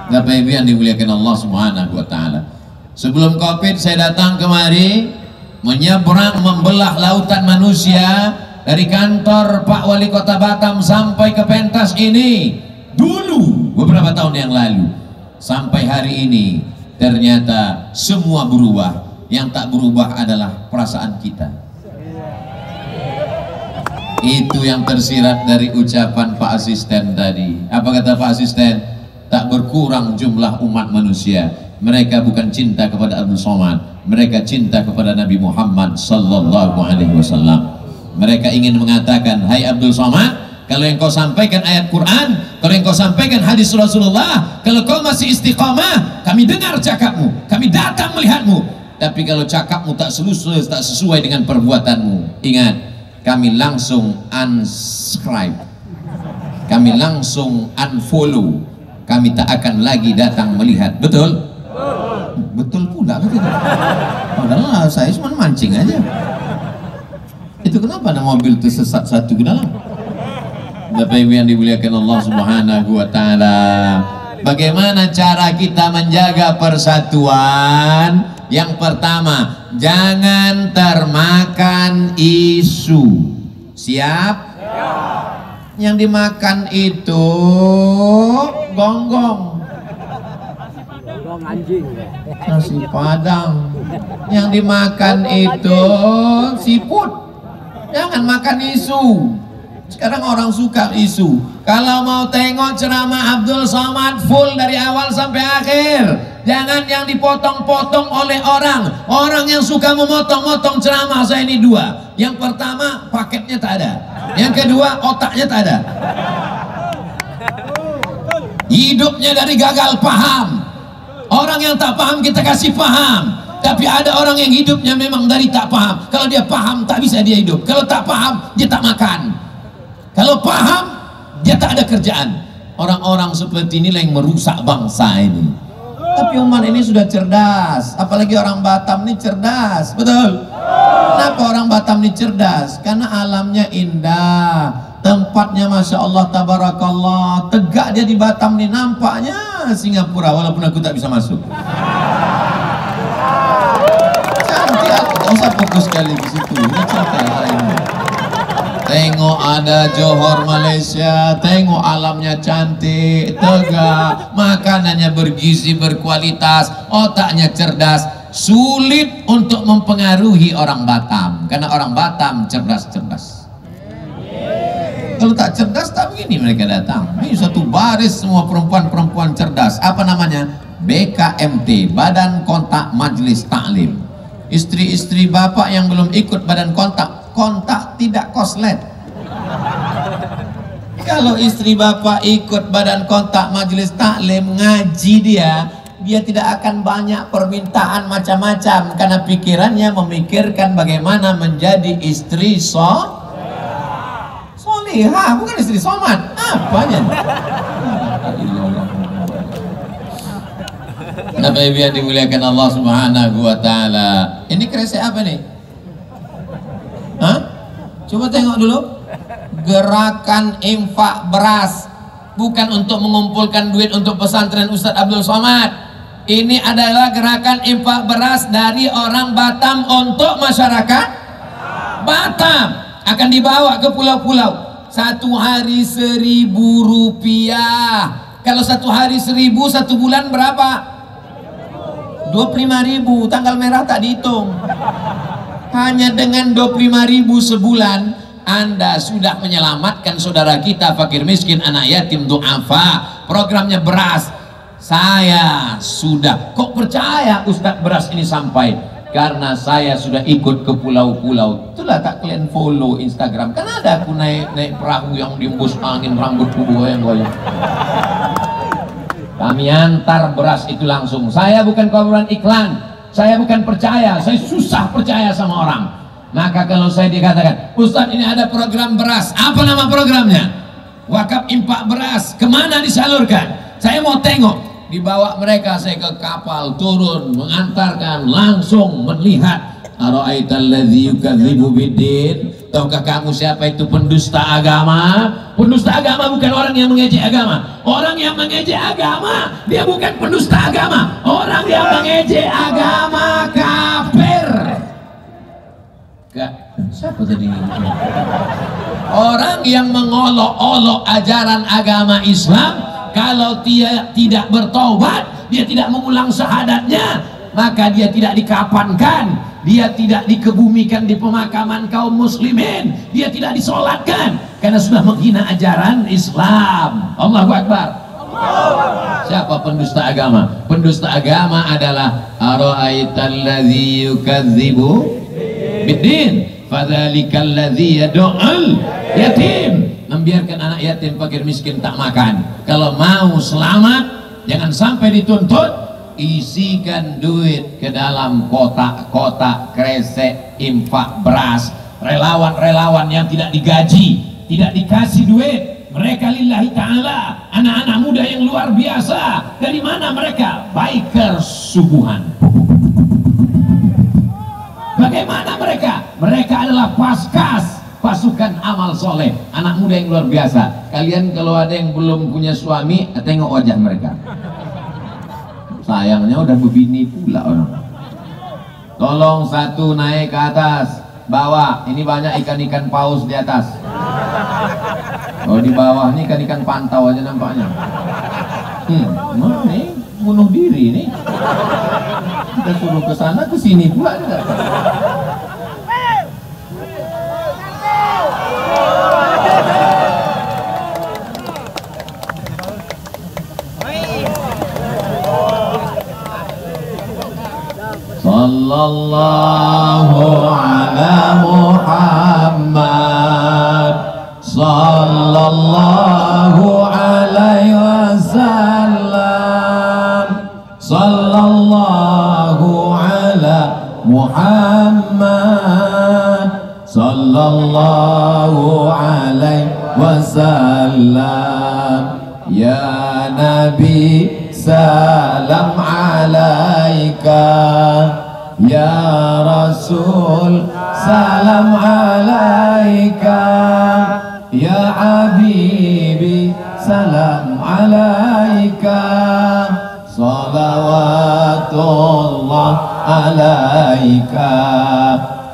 Bapak Ibu yang dimuliakan Allah Subhanahu wa taala. Sebelum Covid saya datang kemari menyeberang membelah lautan manusia dari kantor Pak Wali Kota Batam sampai ke pentas ini dulu beberapa tahun yang lalu. Sampai hari ini ternyata semua berubah. Yang tak berubah adalah perasaan kita. Itu yang tersirat dari ucapan Pak Asisten tadi. Apa kata Pak Asisten? Tak berkurang jumlah umat manusia. Mereka bukan cinta kepada Abdul Somad, mereka cinta kepada Nabi Muhammad sallallahu alaihi wasallam. Mereka ingin mengatakan, hai Abdul Somad, kalau yang kau sampaikan ayat Quran, kalau yang kau sampaikan hadis Rasulullah, kalau kau masih istiqamah, kami dengar cakapmu, kami datang melihatmu. Tapi kalau cakapmu tak sesuai dengan perbuatanmu, ingat, kami langsung unsubscribe, kami langsung unfollow, kami tak akan lagi datang melihat. Betul? Betul pula betul. Padahal saya cuma mancing aja. Itu kenapa ada mobil tersesat satu ke dalam? Bapak Ibu yang dimuliakan Allah Subhanahu wa taala. Bagaimana cara kita menjaga persatuan? Yang pertama, jangan termakan isu. Siap? Yang dimakan itu gonggong, nasi padang. Yang dimakan itu siput. Jangan makan isu. Sekarang orang suka isu. Kalau mau tengok ceramah Abdul Somad full dari awal sampai akhir. Jangan yang dipotong-potong oleh orang yang suka memotong-motong ceramah saya ini dua. Yang pertama paketnya tak ada, yang kedua otaknya tak ada, hidupnya dari gagal paham. Orang yang tak paham kita kasih paham, tapi ada orang yang hidupnya memang dari tak paham. Kalau dia paham tak bisa dia hidup, kalau tak paham dia tak makan, kalau paham dia tak ada kerjaan. Orang-orang seperti inilah yang merusak bangsa ini. Tapi umat ini sudah cerdas, apalagi orang Batam ini cerdas, betul? Kenapa orang Batam ini cerdas? Karena alamnya indah, tempatnya Masya Allah Tabarakallah, tegak dia di Batam ini, nampaknya Singapura walaupun aku tak bisa masuk. Cantik, aku tak usah fokus sekali di situ, ini cantik lainnya. Tengok ada Johor Malaysia, tengok alamnya cantik, tegak, makanannya bergizi, berkualitas, otaknya cerdas. Sulit untuk mempengaruhi orang Batam, karena orang Batam cerdas-cerdas. Kalau tak cerdas tak begini mereka datang. Ini satu baris semua perempuan-perempuan cerdas. Apa namanya? BKMT, Badan Kontak Majelis Taklim. Istri-istri bapak yang belum ikut badan kontak tidak koslet. Kalau istri bapak ikut badan kontak majelis taklim, ngaji dia tidak akan banyak permintaan macam-macam, karena pikirannya memikirkan bagaimana menjadi istri solihah, bukan istri somad. Apanya? Bapak Ibu yang dimuliakan Allah Subhanahu wa taala. Ini kresek apa nih? Hah? Coba tengok dulu. Gerakan infak beras, bukan untuk mengumpulkan duit untuk pesantren Ustadz Abdul Somad. Ini adalah gerakan infak beras dari orang Batam untuk masyarakat Batam. Akan dibawa ke pulau-pulau. Satu hari Rp1.000. Kalau satu hari 1.000, satu bulan berapa? 25.000. Tanggal merah tak dihitung. Hanya dengan 25.000 sebulan Anda sudah menyelamatkan saudara kita fakir miskin, anak yatim, du'afa. Programnya beras. Saya sudah, kok percaya Ustadz beras ini sampai? Karena saya sudah ikut ke pulau-pulau. Itulah tak kalian follow Instagram. Kan ada aku naik perahu yang diembus angin, rambutku goyang-goyang. Kami antar beras itu langsung. Saya bukan korban iklan, saya bukan percaya, saya susah percaya sama orang. Maka kalau saya dikatakan, Ustadz ini ada program beras, apa nama programnya? Wakaf infak beras, kemana disalurkan? Saya mau tengok. Dibawa mereka saya ke kapal, turun, mengantarkan, langsung melihat Ara'aital ladzi yukadzibu biddin. Tahukah kamu siapa itu pendusta agama? Pendusta agama bukan orang yang mengejek agama. Orang yang mengejek agama, dia bukan pendusta agama. Orang yang mengejek agama kafir. Siapa tadi? Orang yang mengolok-olok ajaran agama Islam, kalau dia tidak bertobat, dia tidak mengulang syahadatnya, maka dia tidak dikafankan, dia tidak dikebumikan di pemakaman kaum muslimin, dia tidak disolatkan karena sudah menghina ajaran Islam. Allahu Akbar. Siapa pendusta agama? Pendusta agama adalah ara'aital ladzi yukadzibu biddin fadzalikal ladzi yad'ul yatim. Membiarkan anak yatim fakir miskin tak makan. Kalau mau selamat, jangan sampai dituntut. Isikan duit ke dalam kotak-kotak kresek infak beras. Relawan-relawan yang tidak digaji, tidak dikasih duit, mereka lillahi ta'ala, anak-anak muda yang luar biasa. Dari mana mereka? Biker subuhan. Bagaimana mereka? Mereka adalah paskas, pasukan amal soleh, anak muda yang luar biasa. Kalian kalau ada yang belum punya suami, tengok wajah mereka. Sayangnya udah berbini pula orang. Tolong satu naik ke atas, bawa. Ini banyak ikan-ikan paus di atas. Oh di bawah ini ikan-ikan pantau aja nampaknya. Nih bunuh diri nih. Kita suruh ke sana ke sini pula juga. Sallallahu ala Muhammad, sallallahu alaihi wasallam, sallallahu ala Muhammad, sallallahu alaihi wasallam. Ya Nabi salam alaika, ya Rasul salam alaika, ya Habibi salam alaika, salawatullah alaika.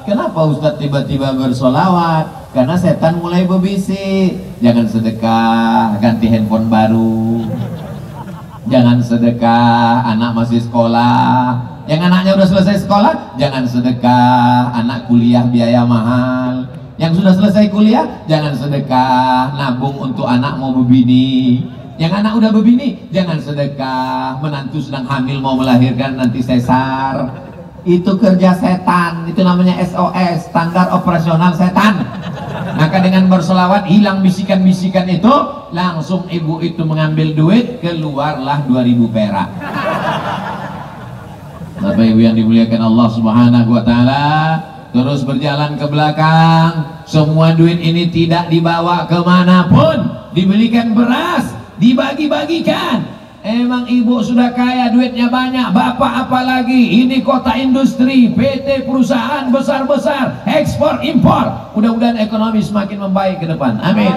Kenapa Ustadz tiba-tiba bersolawat? Karena setan mulai berbisik, jangan sedekah, ganti handphone baru. Jangan sedekah, anak masih sekolah. Yang anaknya udah selesai sekolah, jangan sedekah, anak kuliah biaya mahal. Yang sudah selesai kuliah, jangan sedekah, nabung untuk anak mau berbini. Yang anak udah berbini, jangan sedekah, menantu sedang hamil mau melahirkan nanti sesar. Itu kerja setan, itu namanya SOS, standar operasional setan. Maka dengan berselawat hilang bisikan-bisikan itu, langsung ibu itu mengambil duit, keluarlah 2000 perak. Bapak Ibu yang dimuliakan Allah Subhanahu wa taala, terus berjalan ke belakang. Semua duit ini tidak dibawa kemanapun, dibelikan beras, dibagi-bagikan. Emang ibu sudah kaya, duitnya banyak, bapak apalagi? Ini kota industri, PT perusahaan besar-besar, ekspor impor. Mudah-mudahan ekonomi semakin membaik ke depan, amin.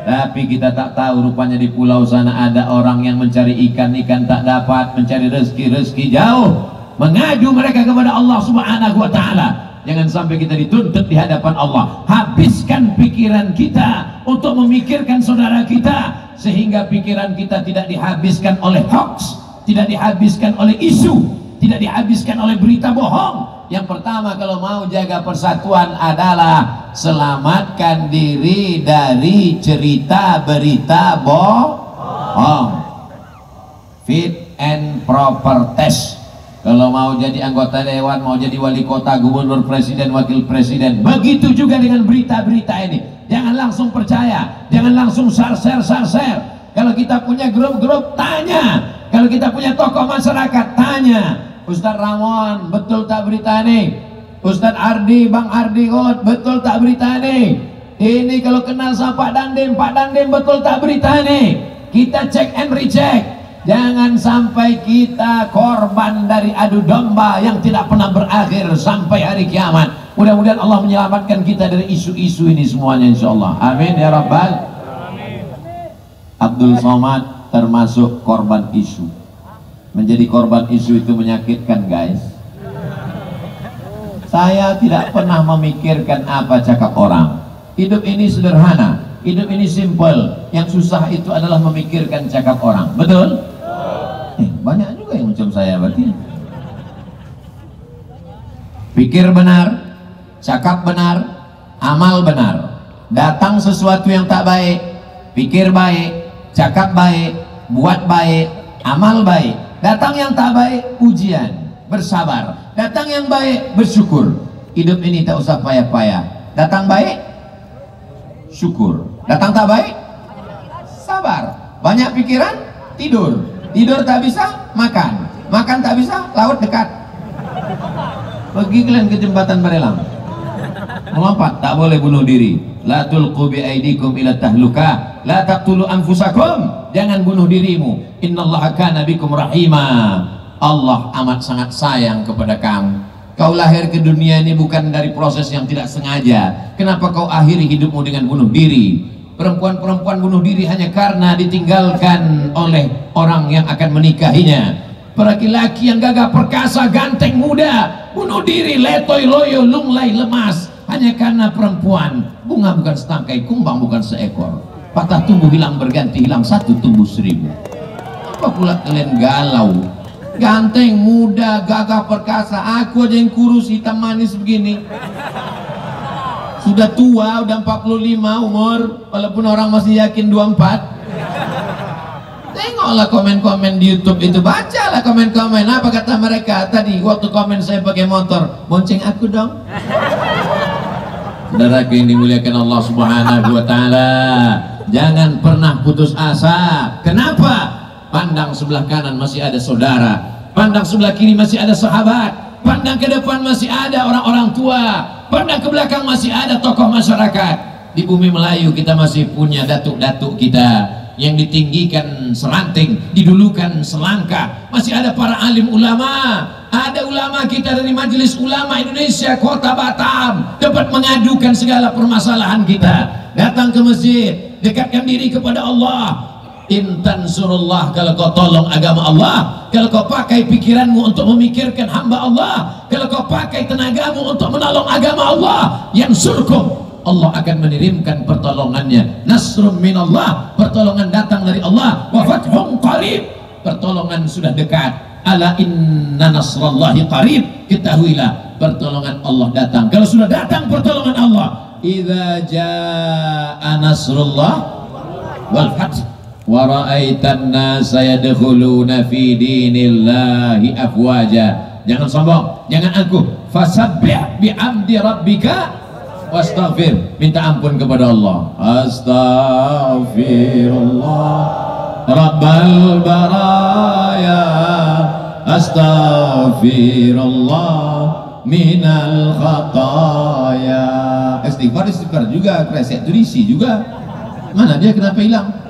Tapi kita tak tahu, rupanya di pulau sana ada orang yang mencari ikan-ikan tak dapat, mencari rezeki-rezeki jauh, mengadu mereka kepada Allah Subhanahu wa ta'ala. Jangan sampai kita dituntut di hadapan Allah. Habiskan pikiran kita untuk memikirkan saudara kita, sehingga pikiran kita tidak dihabiskan oleh hoax, tidak dihabiskan oleh isu, tidak dihabiskan oleh berita bohong. Yang pertama, kalau mau jaga persatuan adalah selamatkan diri dari cerita berita bohong. Fit and proper test. Kalau mau jadi anggota dewan, mau jadi wali kota, gubernur, presiden, wakil presiden, begitu juga dengan berita-berita ini. Jangan langsung percaya, jangan langsung share. Kalau kita punya grup-grup, tanya. Kalau kita punya tokoh masyarakat, tanya. Ustadz Ramon, betul tak berita ini? Ustadz Ardi, Bang Ardi, betul tak berita ini? Ini kalau kenal sama Pak Dandim, betul tak berita ini? Kita cek and recheck. Jangan sampai kita korban dari adu domba yang tidak pernah berakhir sampai hari kiamat. Mudah-mudahan Allah menyelamatkan kita dari isu-isu ini semuanya, insyaallah. Amin ya rabbal alamin. Abdul Somad termasuk korban isu. Menjadi korban isu itu menyakitkan, guys. Saya tidak pernah memikirkan apa cakap orang. Hidup ini sederhana, hidup ini simple. Yang susah itu adalah memikirkan cakap orang. Betul? Banyak juga yang macam saya berarti. Pikir benar, cakap benar, amal benar. Datang sesuatu yang tak baik, pikir baik, cakap baik, buat baik, amal baik. Datang yang tak baik, ujian, bersabar. Datang yang baik, bersyukur. Hidup ini tak usah payah-payah. Datang baik, syukur. Datang tak baik, sabar. Banyak pikiran, tidur. Tidur tak bisa, makan. Makan tak bisa, laut dekat. Pergi kalian ke jembatan Barelang. Melompat, tak boleh bunuh diri. La tulqu bi aidikum ila tahluka. La taqtulu anfusakum. Jangan bunuh dirimu. Innallaha kana bikum rahima. Allah amat sangat sayang kepada kamu. Kau lahir ke dunia ini bukan dari proses yang tidak sengaja. Kenapa kau akhiri hidupmu dengan bunuh diri? Perempuan-perempuan bunuh diri hanya karena ditinggalkan oleh orang yang akan menikahinya. Laki-laki yang gagah perkasa, ganteng, muda, bunuh diri, letoy, loyo, lunglai, lemas, hanya karena perempuan. Bunga bukan setangkai, kumbang bukan seekor. Patah tumbuh hilang berganti, hilang satu tumbuh seribu. Apa pula kalian galau? Ganteng, muda, gagah perkasa, aku aja yang kurus, hitam manis begini. Sudah tua, udah 45 umur, walaupun orang masih yakin 24. Tengoklah komen-komen di YouTube itu, bacalah komen-komen. Apa kata mereka tadi waktu komen saya pakai motor, bonceng aku dong. Saudara yang dimuliakan Allah Subhanahu wa taala, jangan pernah putus asa. Kenapa? Pandang sebelah kanan masih ada saudara, pandang sebelah kiri masih ada sahabat, pandang ke depan masih ada orang-orang tua, pandang ke belakang masih ada tokoh masyarakat. Di bumi Melayu kita masih punya datuk-datuk kita yang ditinggikan seranting, didulukan selangkah. Masih ada para alim ulama. Ada ulama kita dari Majelis Ulama Indonesia Kota Batam dapat mengadukan segala permasalahan kita. Datang ke masjid, dekatkan diri kepada Allah. Intan surullah, kalau kau tolong agama Allah, kalau kau pakai pikiranmu untuk memikirkan hamba Allah, kalau kau pakai tenagamu untuk menolong agama Allah, yang surkum, Allah akan mengirimkan pertolongannya. Nasrum minallah, pertolongan datang dari Allah. Wa fathun qarib, pertolongan sudah dekat. Ala inna nasrallahi qarib, ketahuilah pertolongan Allah datang. Kalau sudah datang pertolongan Allah, idza jaa nasrullah wal fath wa ra'aitan nasa yadkhuluna fi dinillahi afwaja. Jangan sombong, jangan angkuh. Fasabbih bihamdi rabbika wastaghfir, minta ampun kepada Allah. Astaghfirullah rabbal baraya, astaghfirullah minal khataya. Istighfar juga, kresek turisi juga. Mana dia, kenapa hilang?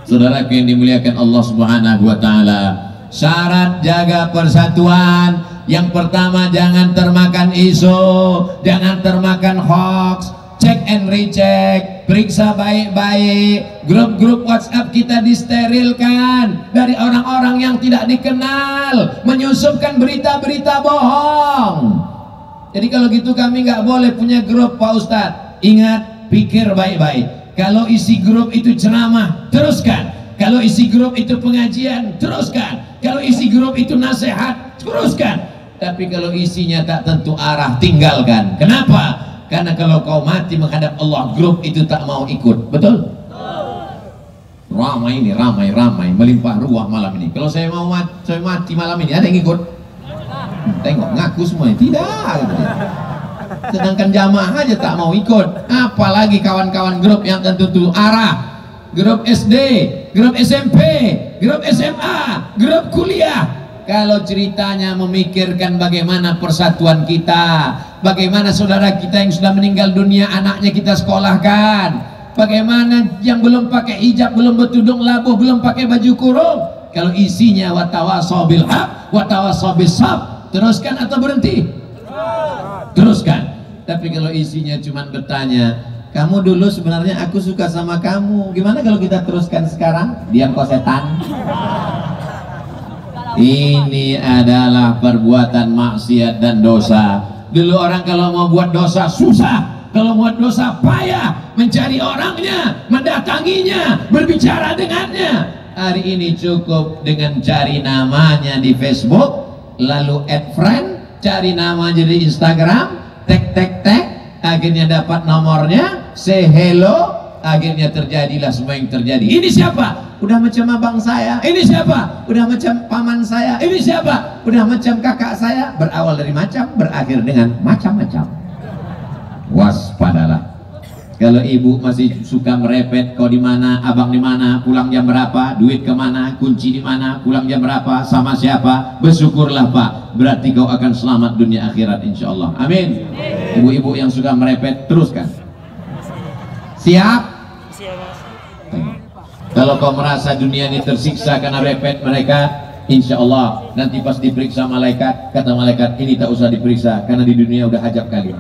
Saudara yang dimuliakan Allah Subhanahu wa taala, syarat jaga persatuan yang pertama, jangan termakan isu, jangan termakan hoax. Cek and recheck, periksa baik-baik. Grup-grup WhatsApp kita disterilkan dari orang-orang yang tidak dikenal, menyusupkan berita-berita bohong. Jadi kalau gitu kami nggak boleh punya grup, Pak Ustadz. Ingat, pikir baik-baik. Kalau isi grup itu ceramah, teruskan. Kalau isi grup itu pengajian, teruskan. Kalau isi grup itu nasihat, teruskan. Tapi kalau isinya tak tentu arah, tinggalkan. Kenapa? Karena kalau kau mati menghadap Allah, grup itu tak mau ikut. Betul? Ramai ini, ramai melimpah ruah malam ini. Kalau saya mau mati malam ini, ada yang ikut? Tengok, ngaku semuanya. Tidak. Sedangkan jamaah aja tak mau ikut, apalagi kawan-kawan grup yang tentu arah. Grup SD, grup SMP, grup SMA, grup kuliah. Kalau ceritanya memikirkan bagaimana persatuan kita, bagaimana saudara kita yang sudah meninggal dunia, anaknya kita sekolahkan, bagaimana yang belum pakai hijab, belum bertudung labuh, belum pakai baju kurung, Kalau isinya watawasau bil haq watawasau bis sabr, teruskan atau berhenti? Teruskan. Tapi kalau isinya cuma bertanya, kamu dulu sebenarnya aku suka sama kamu, gimana kalau kita teruskan sekarang? Diam kau setan. Ini adalah perbuatan maksiat dan dosa. Dulu orang kalau mau buat dosa susah, kalau buat dosa payah, mencari orangnya, mendatanginya, berbicara dengannya. Hari ini cukup dengan cari namanya di Facebook, lalu add friend, cari nama di Instagram, tek, akhirnya dapat nomornya, say hello, akhirnya terjadilah semua yang terjadi. Ini siapa? Udah macam abang saya. Ini siapa? Udah macam paman saya. Ini siapa? Udah macam kakak saya. Berawal dari macam, berakhir dengan macam-macam. Waspadalah. Kalau ibu masih suka merepet, kau di mana, abang di mana, pulang jam berapa, duit kemana, kunci di mana, pulang jam berapa, sama siapa, bersyukurlah Pak, berarti kau akan selamat dunia akhirat insya Allah. Amin. Ibu-ibu yang suka merepet, teruskan. Siap? Kalau kau merasa dunia ini tersiksa karena repet mereka, insya Allah nanti pas diperiksa malaikat, kata malaikat ini tak usah diperiksa karena di dunia udah hajab kali.